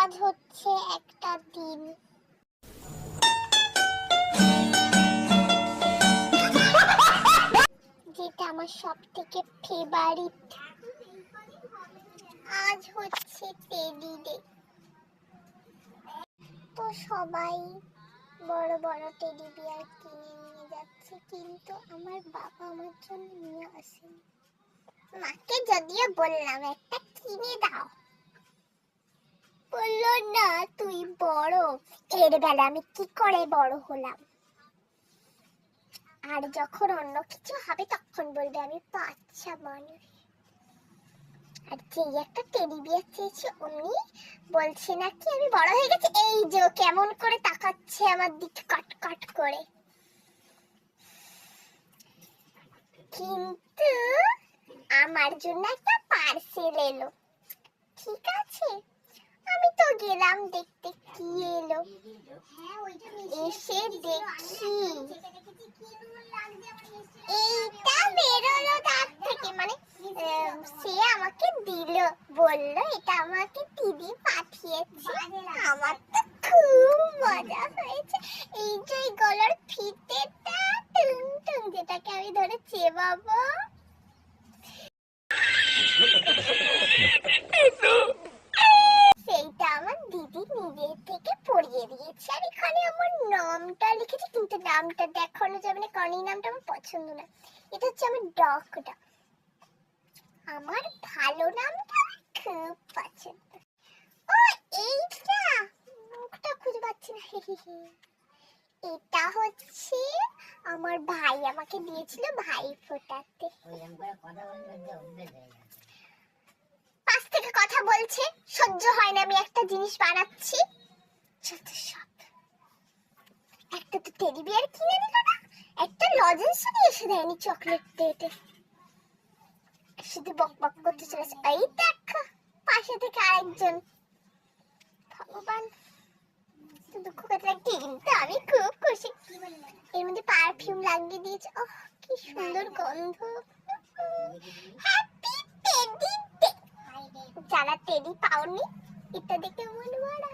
আজ হচ্ছে একটা দিন, যেটা আমার সব থেকে ফেভারিট। আজ হচ্ছে টেডি ডে। তো সবাই বড় বড় টেডি বিয়ার কিনে নিয়ে যাচ্ছে, কিন্তু আমার বাবা আমার জন্য নিয়ে আসেনি। মাকে যদিও বললাম একটা কিনে দাও, বললো না তুই বড়। এর বেলা আমি কি করে বড় হলাম? আর যখন অন্য কিছু হবে তখন বলবে আমি বাচ্চা মানুষ। আর যেই একটা টেডি বিয়ার চেয়েছি উনি বলছে নাকি আমি বড় হয়ে গেছি। এই যে কেমন করে তাকাচ্ছে আমার দিকে কাট কাট করে। কিন্তু আমার জন্য একটা পার্সেল এলো, ঠিক আছে। আমি তো গেলাম দেখতে কি এলো। এসে দেখি এইটা বেরোলো তার থেকে, মানে সে আমাকে দিল, বললো এটা আমাকে দিদি পাঠিয়েছে। আমার তো খুব মজা হয়েছে। এই যে গলার ফিতেটা টুং টুং, যেটাকে আমি ধরে চেবাবো, সেইটা আমার দিদি নিজে থেকে পরিয়ে দিয়েছে। আর এখানে আমার নামটা লিখেছে, কিন্তু নামটা দেখানো যাবে না কারণ এই নামটা আমার পছন্দ না। এটা হচ্ছে আমার ডগটা, আমার ভালো নামটা খুব পছন্দ। ও এইটা, মুখটা খুঁজে পাচ্ছি না। এটা হচ্ছে আমার ভাই আমাকে দিয়েছিল ভাই ফোটাতে। পাশ থেকে কথা বলছে, সহ্য হয় না, আমি একটা জিনিস বানাচ্ছি। একটা তো টেডি বিয়ার কিনে দিল না, একটা লজেন্স নিয়ে এসে দেয়নি চকলেট ডেটে, শুধু বক বক করতে চলেছে। এই দেখো পাশে থেকে আরেকজন। ভগবান, দুঃখ করতে লাগছে, কিন্তু আমি খুব খুশি। এর মধ্যে পারফিউম লাগিয়ে দিয়েছে, ওহ কি সুন্দর গন্ধ। Happy teddy day. যারা টেডি পাওনি এটা দেখে মন ভরা।